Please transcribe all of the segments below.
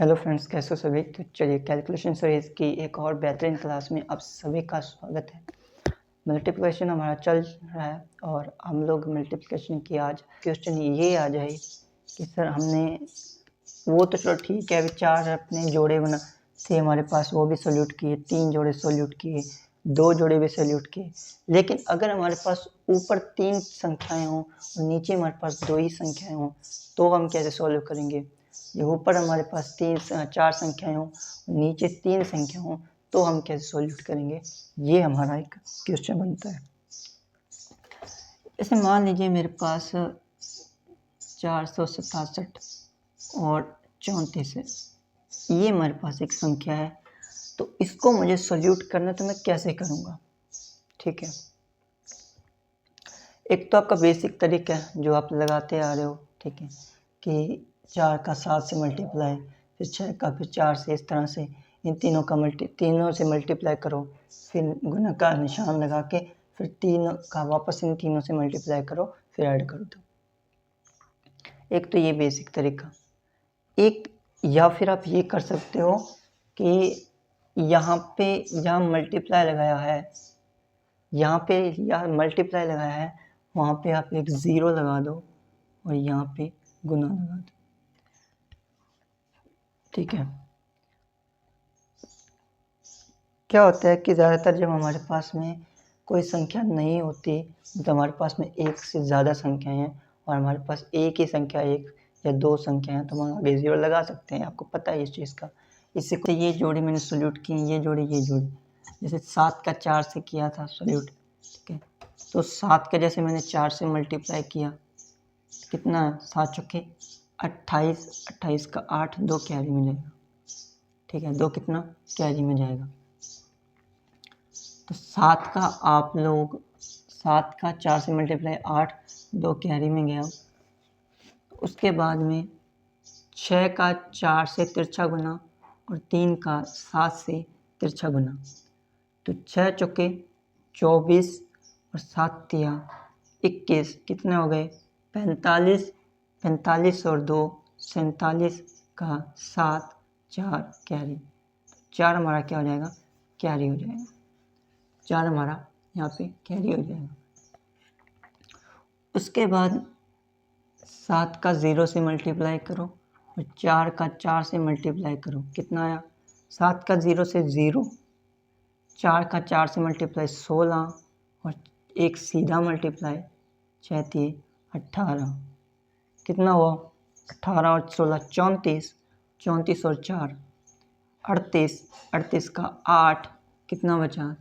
Hello friends, कैसे हो सभी। तो चलिए कैलकुलेशन सीरीज़ की एक और बेहतरीन क्लास में आप सभी का स्वागत है। मल्टीप्लिकेशन हमारा चल रहा है और हम लोग मल्टीप्लिकेशन की आज क्वेश्चन ये आ जाए कि सर हमने वो तो चलो ठीक है, अभी 4 अपने जोड़े बना थे हमारे पास, वो भी सोल्यूट किए, 3 जोड़े सोल्यूट किए, 2 जोड़े भी सोल्यूट किए। लेकिन अगर हमारे पास ऊपर 3 संख्याएं हों और नीचे हमारे पास 2 ही संख्याएं हों तो हम कैसे सॉल्व करेंगे। ये ऊपर हमारे पास 4 संख्याएं हों, नीचे 3 संख्या हों तो हम कैसे सॉल्यूट करेंगे, ये हमारा एक क्वेश्चन बनता है। जैसे मान लीजिए मेरे पास 467 और 34 है, ये हमारे पास एक संख्या है, तो इसको मुझे सॉल्यूट करना तो मैं कैसे करूँगा। ठीक है, एक तो आपका बेसिक तरीका है जो आप लगाते आ रहे हो, ठीक है, कि 4 का 7 से मल्टीप्लाई, फिर 6 का, फिर 4 से, इस तरह से इन तीनों से मल्टीप्लाई करो, फिर गुना का निशान लगा के फिर तीनों का वापस इन तीनों से मल्टीप्लाई करो, फिर ऐड कर दो। एक तो ये बेसिक तरीका। एक या फिर आप ये कर सकते हो कि यहाँ पे जहाँ मल्टीप्लाई लगाया है, यहाँ पे या मल्टीप्लाई लगाया है वहाँ पे आप एक ज़ीरो लगा दो और यहाँ पे गुना लगा दो। ठीक है, क्या होता है कि ज़्यादातर जब हमारे पास में कोई संख्या नहीं होती, तो हमारे पास में एक से ज़्यादा संख्याएं हैं और हमारे पास एक ही संख्या, एक या दो संख्या हैं, तो हम आगे ज़ीरो लगा सकते हैं। आपको पता है इस चीज़ का। इससे ये जोड़ी मैंने सोल्यूट की, ये जोड़ी, जैसे 7 का 4 से किया था सोल्यूट। ठीक है, तो 7 का जैसे मैंने 4 से मल्टीप्लाई किया, कितना है, 7 चौके 28, 28 का 8, 2 कैरी में जाएगा। ठीक है, 2 कितना कैरी में जाएगा। तो 7 का आप लोग 7 का 4 से मल्टीप्लाई 8, 2 कैरी में गया। उसके बाद में 6 का 4 से तिरछा गुना और 3 का 7 से तिरछा गुना, तो 6 चौके 24 और 7 तिया 21, कितने हो गए 45, 45 और 2 47 का 7, 4 कैरी, 4 हमारा क्या हो जाएगा, कैरी हो जाएगा। 4 हमारा यहाँ पे कैरी हो जाएगा। उसके बाद 7 का 0 से मल्टीप्लाई करो और 4 का 4 से मल्टीप्लाई करो, कितना आया, 7 का 0 से 0, 4 का 4 से मल्टीप्लाई 16 और एक सीधा मल्टीप्लाई 6 3 18, कितना हुआ 18 और 16 34, 34 और 4 38, 38 का 8, कितना बचा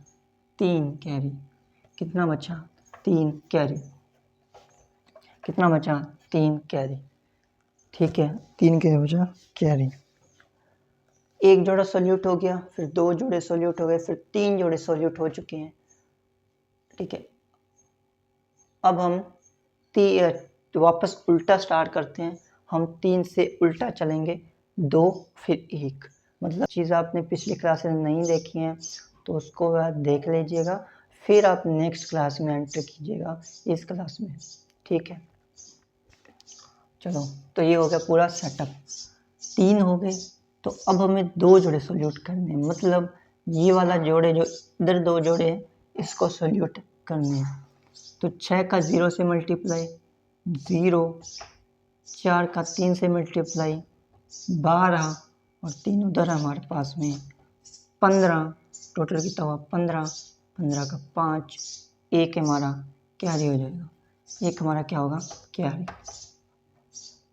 3 कैरी, कितना बचा 3 कैरी, कितना बचा 3 कैरी। ठीक है, 3 कैरी बचा कैरी। एक जोड़ा सोल्यूट हो गया, फिर 2 जोड़े सोल्यूट हो गए, फिर 3 जोड़े सोल्यूट हो चुके हैं। ठीक है, अब हम वापस उल्टा स्टार्ट करते हैं। हम 3 से उल्टा चलेंगे, 2 फिर 1। मतलब चीज़ आपने पिछली क्लास में नहीं देखी हैं तो उसको आप देख लीजिएगा, फिर आप नेक्स्ट क्लास में एंटर कीजिएगा इस क्लास में। ठीक है, चलो, तो ये हो गया पूरा सेटअप। 3 हो गए, तो अब हमें 2 जोड़े सोल्यूट करने हैं, मतलब ये वाला जोड़े जो इधर 2 जोड़े हैं इसको सोल्यूट करने हैं। तो 6 का 0 से मल्टीप्लाई 0, 4 का 3 से मल्टीप्लाई 12 और 3 उधर हमारे पास में 15, टोटल कितना हुआ 15, 15 का 5, एक हमारा कैरी हो जाएगा, एक हमारा क्या होगा कैरी,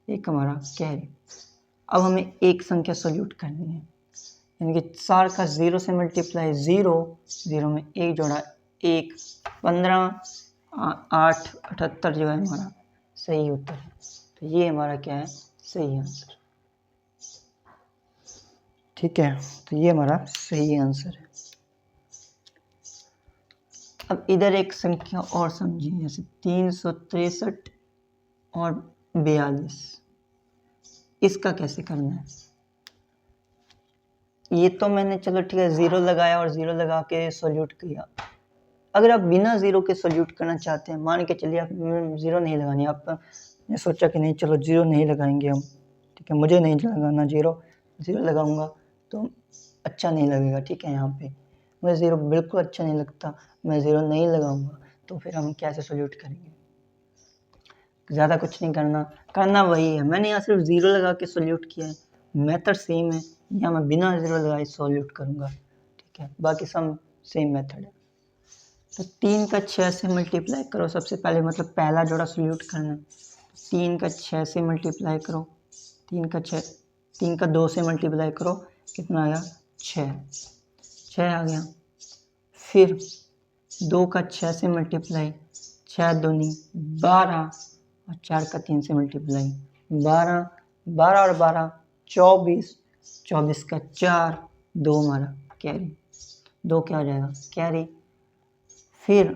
एक हमारा कैरी। अब हमें एक संख्या सोल्यूट करनी है, यानी कि 4 का 0 से मल्टीप्लाई 0, 0 में एक जोड़ा 1, 15, 8, 78 जो है हमारा सही उत्तर है। तो ये हमारा क्या है, सही आंसर। ठीक है, तो ये हमारा सही आंसर है। अब इधर एक संख्या और समझिए, जैसे 363 और 42, इसका कैसे करना है। ये तो मैंने चलो ठीक है 0 लगाया और 0 लगा के सोल्यूट किया। अगर आप बिना 0 के सोल्यूट करना चाहते हैं, मान के चलिए आप 0 नहीं लगानी, आपने सोचा कि नहीं चलो 0 नहीं लगाएंगे हम, ठीक है, मुझे नहीं लगाना 0, ज़ीरो लगाऊंगा तो अच्छा नहीं लगेगा, ठीक है। यहाँ पे मुझे ज़ीरो बिल्कुल अच्छा नहीं लगता, मैं ज़ीरो नहीं लगाऊंगा। तो फिर हम कैसे सोल्यूट करेंगे? ज़्यादा कुछ नहीं करना वही है। मैंने यहाँ सिर्फ ज़ीरो लगा के सोल्यूट किया है, मेथड सेम है। यहाँ मैं बिना ज़ीरो लगाए सोल्यूट करूँगा, ठीक है। बाकी सब सेम मेथड है। तो 3 का 6 से मल्टीप्लाई करो सबसे पहले, मतलब पहला जोड़ा सोल्यूट करना है। 3 का 6 से मल्टीप्लाई करो, 3 का 2 से मल्टीप्लाई करो, कितना आया? 6 आ गया। फिर 2 का 6 से मल्टीप्लाई, 6 दूनी 12 और 4 का 3 से मल्टीप्लाई, 12 और 12 24, 24 का 4, 2 हमारा कैरी, 2 क्या हो जाएगा? कैरी। फिर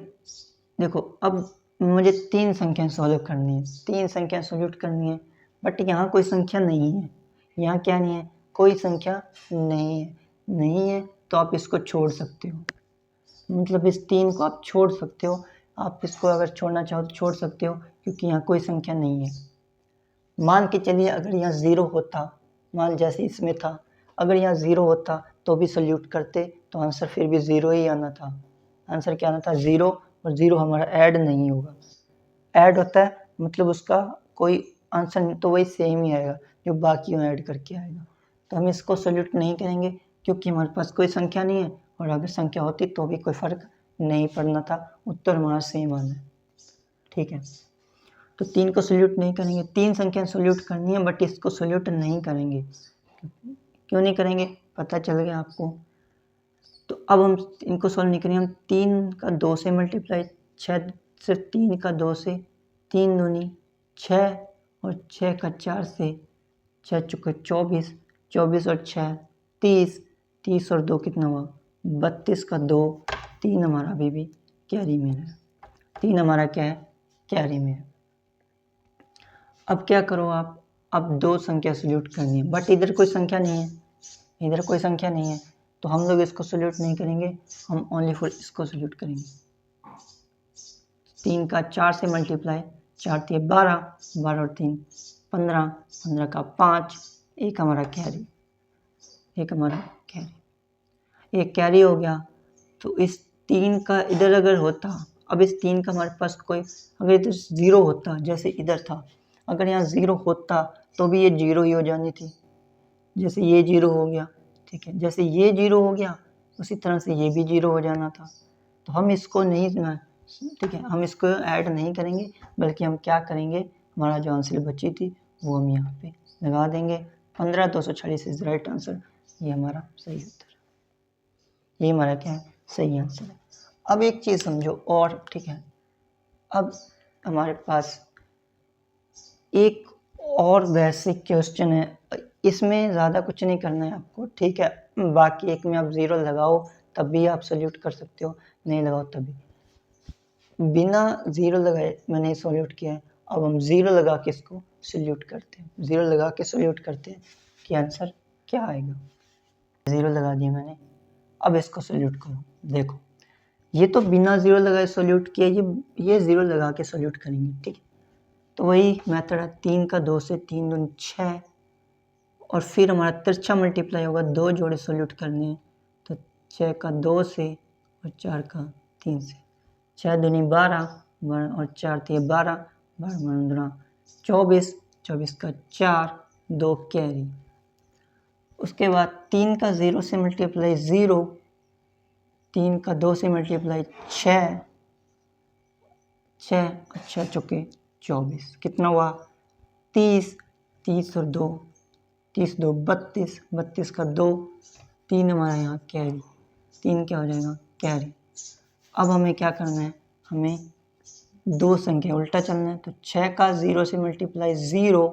देखो, अब मुझे 3 संख्या सॉल्व करनी है, 3 संख्या सॉल्यूट करनी है, बट यहाँ कोई संख्या नहीं है। यहाँ क्या नहीं है? कोई संख्या नहीं है तो आप इसको छोड़ सकते हो, मतलब इस 3 को आप छोड़ सकते हो। आप इसको अगर छोड़ना चाहो तो छोड़ सकते हो, क्योंकि यहाँ कोई संख्या नहीं है। मान के चलिए अगर यहाँ ज़ीरो होता, मान जैसे इसमें था, अगर यहाँ ज़ीरो होता तो भी सल्यूट करते तो आंसर फिर भी ज़ीरो ही आना था। आंसर क्या आना था? ज़ीरो। और ज़ीरो हमारा ऐड नहीं होगा। ऐड होता है मतलब उसका कोई आंसर तो वही सेम ही आएगा जो बाकी ऐड करके आएगा। तो हम इसको सल्यूट नहीं करेंगे क्योंकि हमारे पास कोई संख्या नहीं है, और अगर संख्या होती तो भी कोई फ़र्क नहीं पड़ना था, उत्तर हमारा सेम आना है, ठीक है। तो 3 को सोल्यूट नहीं करेंगे, 3 संख्या सोल्यूट करनी है, बट इसको सोल्यूट नहीं करेंगे। क्यों नहीं करेंगे? पता चल गया आपको। तो अब हम इनको सॉल्व नहीं करेंगे, हम 3 का 2 से मल्टीप्लाई, 6 सिर्फ 3 का 2 से, 3 दूनी 6 और 6 का 4 से, 6 चुके 24, 24 और 6 30, 30 और 2 कितना हुआ? 32 का 2, 3 हमारा अभी भी कैरी में है, 3 हमारा क्या है? कैरी में है। अब क्या करो आप, अब 2 संख्या सोल्यूट करनी है, बट इधर कोई संख्या नहीं है, तो हम लोग इसको सोल्यूट नहीं करेंगे, हम ओनली फॉर इसको सोल्यूट करेंगे। 3 का 4 से मल्टीप्लाई, 4 3 12, 12 और 3 15, 15 का 5, एक हमारा कैरी, एक कैरी हो गया। तो इस 3 का इधर अगर होता, अब इस 3 का हमारे पास कोई, अगर इधर 0 होता जैसे इधर था, अगर यहाँ 0 होता तो भी ये 0 ही हो जानी थी। जैसे ये 0 हो गया, ठीक है, जैसे ये 0 हो गया उसी तरह से ये भी 0 हो जाना था। तो हम इसको नहीं, ठीक है, हम इसको ऐड नहीं करेंगे, बल्कि हम क्या करेंगे, हमारा जो आंसर बची थी वो हम यहाँ पे लगा देंगे। 15 246 इज राइट आंसर, ये हमारा सही उत्तर है, ये हमारा क्या है? सही आंसर है। अब एक चीज़ समझो और, ठीक है, अब हमारे पास एक और बेसिक क्वेश्चन है, इसमें ज़्यादा कुछ नहीं करना है आपको, ठीक है। बाकी एक में आप 0 लगाओ तब भी आप सॉल्यूट कर सकते हो, नहीं लगाओ तभी। बिना 0 लगाए मैंने सॉल्यूट किया है, अब हम 0 लगा के इसको सॉल्यूट करते हैं, 0 लगा के सॉल्यूट करते हैं कि आंसर क्या आएगा। 0 लगा दिया मैंने, अब इसको सॉल्यूट करो। देखो ये तो बिना 0 लगाए सॉल्यूट किया, ये 0 लगा के सॉल्यूट करेंगे, ठीक है। तो वही मेथड है, 3 का 2 से, 3 दूनी 6, और फिर हमारा तिरछा मल्टीप्लाई होगा, 2 जोड़े सॉल्यूट करने हैं, तो 6 का 2 से और 4 का 3 से, 6 दूनी 12 और 4 3 12, 12 24, 24 का 4, 2 कैरी। उसके बाद 3 का 0 से मल्टीप्लाई 0, 3 का 2 से मल्टीप्लाई 6, 6 अच्छा चुके 24, कितना हुआ? 30, 30 और 2, 30 2 32, 32 का 2, 3 हमारा यहाँ कैरी, 3 क्या हो जाएगा? कैरी। अब हमें क्या करना है, हमें 2 संख्या उल्टा चलना है, तो 6 का 0 से मल्टीप्लाई 0,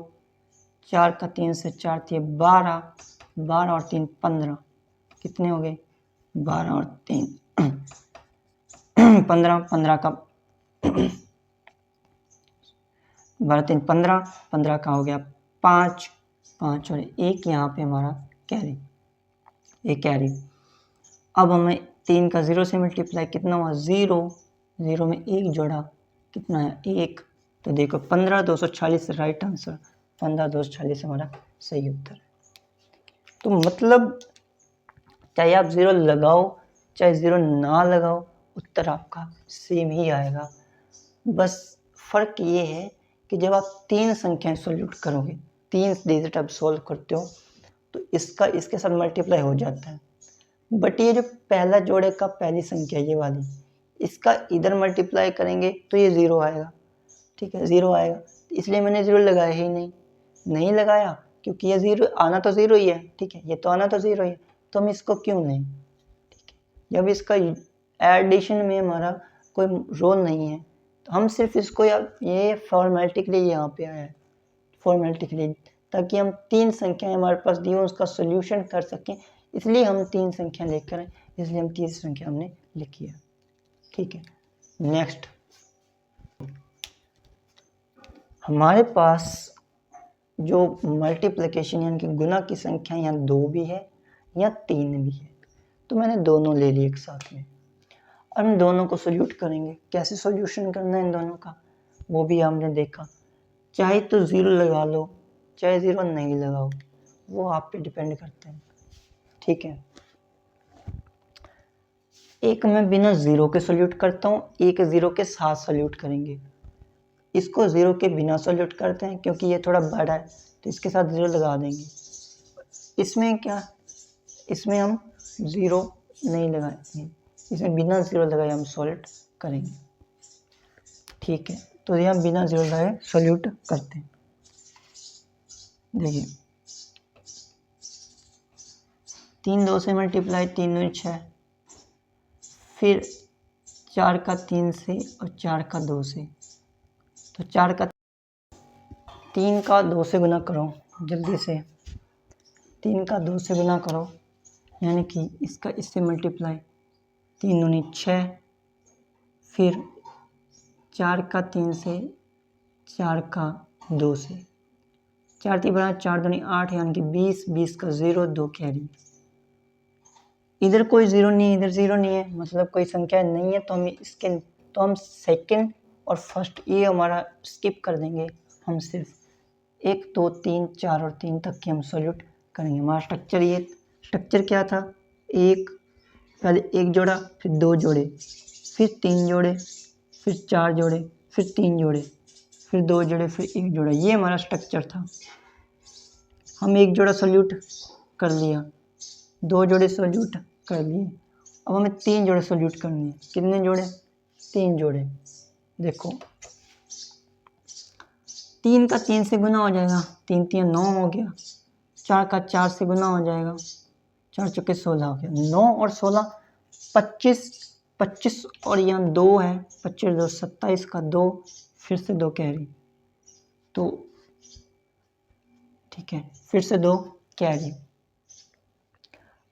4 का 3 से, 4 3 12, 12 और 3 15, कितने हो गए? 12 और 3 15, 15 का 12 3 15, 15 का हो गया 5, 5 और 1 यहाँ पे हमारा कैरी, एक कैरी। अब हमें 3 का 0 से मल्टीप्लाई कितना हुआ? 0, 0 में 1 जोड़ा, कितना है? 1। तो देखो 15 246 राइट आंसर, 15 246 हमारा सही उत्तर है। तो मतलब चाहे आप 0 लगाओ चाहे 0 ना लगाओ, उत्तर आपका सेम ही आएगा। बस फ़र्क ये है कि जब आप 3 संख्याएं सॉल्यूट करोगे, 3 डिजिट आप सॉल्व करते हो, तो इसका इसके साथ मल्टीप्लाई हो जाता है। बट ये जो पहला जोड़े का पहली संख्या ये वाली, इसका इधर मल्टीप्लाई करेंगे तो ये 0 आएगा। ठीक है, 0 आएगा, इसलिए मैंने 0 लगाया ही नहीं लगाया, क्योंकि ये 0 आना तो 0 ही है। ठीक है, ये तो आना तो 0 ही है, तो हम इसको क्यों नहीं। ठीक है, जब इसका एडिशन में हमारा कोई रोल नहीं है, तो हम सिर्फ इसको ये फॉर्मेलिटी के लिए यहाँ पे आया है, फॉर्मेलिटी के लिए, ताकि हम 3 संख्याएं हमारे पास दी हो उसका सोल्यूशन कर सकें, इसलिए हम 3 संख्या लेकर आए, इसलिए हम 3 संख्या हमने लिखी है। ठीक है, नेक्स्ट हमारे पास जो मल्टीप्लिकेशन यानी कि गुना की संख्या यहाँ 2 भी है या 3 भी है, तो मैंने दोनों ले लिए एक साथ में, और हम दोनों को सोल्यूट करेंगे। कैसे सोल्यूशन करना है इन दोनों का वो भी हमने देखा। चाहे तो 0 लगा लो चाहे 0 नहीं लगाओ, वो आप पे डिपेंड करता है। ठीक है, एक मैं बिना 0 के सोल्यूट करता हूँ, एक 0 के साथ सोल्यूट करेंगे। इसको 0 के बिना सोल्यूट करते हैं क्योंकि ये थोड़ा बड़ा है, तो इसके साथ 0 लगा देंगे। इसमें क्या, इसमें हम 0 नहीं लगाएंगे, इसमें बिना 0 लगाए हम सॉल्व करेंगे। ठीक है, तो ये हम बिना 0 लगाए सॉल्यूट करते हैं। देखिए 3 2 से मल्टीप्लाई, 3 दूनी 6, फिर 4 का 3 से और 4 का 2 से, तो 4 का 3 का 2 से गुना करो, जल्दी से 3 का 2 से गुना करो, यानी कि इसका इससे मल्टीप्लाई, 3 दूनी 6, फिर 4 का 3 से 4 का 2 से, 4 3 बना 4 दूनी 8, यानी कि 20, 20 का 0, 2 कैरी। इधर कोई 0 नहीं है, इधर 0 नहीं है, मतलब कोई संख्या नहीं है, तो हम सेकंड और फर्स्ट ये हमारा स्किप कर देंगे। हम सिर्फ 1 2 3 4 और 3 तक की हम सॉल्यूट करेंगे। हमारा स्ट्रक्चर क्या था, पहले 1 जोड़ा, फिर 2 जोड़े, फिर 3 जोड़े, फिर 4 जोड़े, फिर 3 जोड़े, फिर 2 जोड़े, फिर 1 जोड़ा, ये हमारा स्ट्रक्चर था। हम 1 जोड़ा सॉल्यूट कर लिया, 2 जोड़े सॉल्यूट कर लिए, अब हमें 3 जोड़े सॉल्यूट करने हैं। कितने जोड़े, 3 जोड़े। देखो 3 का 3 से गुना हो जाएगा, 3 3 9 हो गया, 4 का 4 से गुना हो जाएगा, 4 चौके 16 हो गया, 9 और 16 25 और यहाँ 2 है, 25 2 27 का 2, फिर से 2 कैरी, तो ठीक है, फिर से 2 कैरी।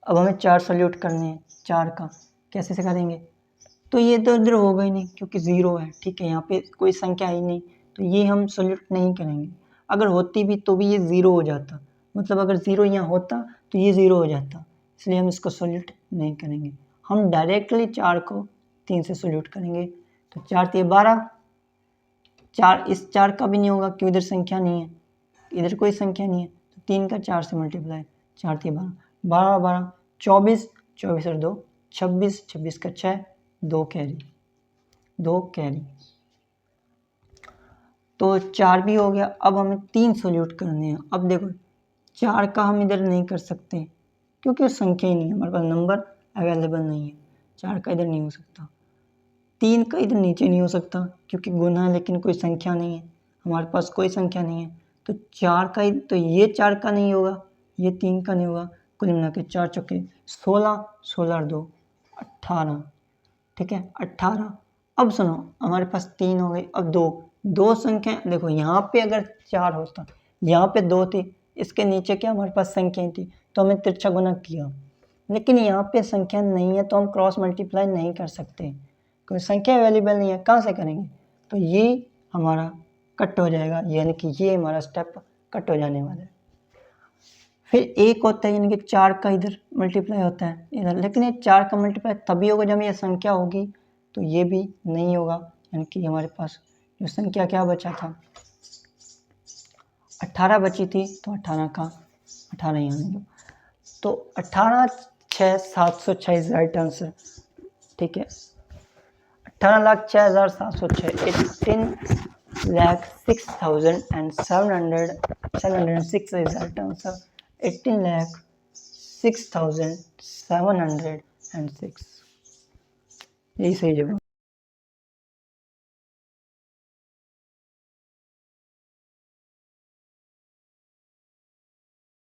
अब हमें 4 सॉल्यूट करने हैं, 4 का कैसे से करेंगे, तो ये तो इधर होगा ही नहीं क्योंकि 0 है। ठीक है, यहाँ पे कोई संख्या ही नहीं, तो ये हम सॉल्यूट नहीं करेंगे। अगर होती भी तो भी ये 0 हो जाता, मतलब अगर 0 यहाँ होता तो ये 0 हो जाता, इसलिए हम इसको सॉल्यूट नहीं करेंगे। हम डायरेक्टली 4 को 3 से सॉल्यूट करेंगे, तो 4 3 12, 4 इस 4 का भी नहीं होगा क्योंकि इधर संख्या नहीं है, इधर कोई संख्या नहीं है, तो 3 का 4 से मल्टीप्लाई, 4 3 12, 12 12 24, 24 और 2 26, 26 का 6, 2 कैरी, 2 कैरी, तो 4 भी हो गया। अब हमें 3 सॉल्यूट करने हैं। अब देखो 4 का हम इधर नहीं कर सकते क्योंकि वो संख्या ही नहीं है, हमारे पास नंबर अवेलेबल नहीं है, 4 का इधर नहीं हो सकता, 3 का इधर नीचे नहीं हो सकता क्योंकि गुना है लेकिन कोई संख्या नहीं है, हमारे पास कोई संख्या नहीं है, तो 4 का तो ये 4 का नहीं होगा, ये 3 का नहीं होगा, कुल मिला के 4 चौके 16, 16 और 2 18। ठीक है, 18। अब सुनो हमारे पास 3 हो गई, अब 2 संख्या, देखो यहाँ पे अगर 4 होता, यहाँ पे 2 थी, इसके नीचे क्या हमारे पास संख्या थी, तो हमें तिरछा गुना किया, लेकिन यहाँ पे संख्या नहीं है तो हम क्रॉस मल्टीप्लाई नहीं कर सकते, कोई संख्या अवेलेबल नहीं है, कहाँ से करेंगे, तो ये हमारा कट हो जाएगा, यानी कि ये हमारा स्टेप कट हो जाने वाला है। फिर एक होता है यानी कि 4 का इधर मल्टीप्लाई होता है इधर, लेकिन ये 4 का मल्टीप्लाई तभी होगा जब ये संख्या होगी, तो ये भी नहीं होगा, यानी कि हमारे पास जो संख्या क्या बचा था, 18 बची थी, तो 18 का 18 यहाँ नहीं, तो 18,6,706 इज राइट आंसर। ठीक है, 18,06,706, 18,06,706 is right answer. 18,06,706, यही सही जवाब।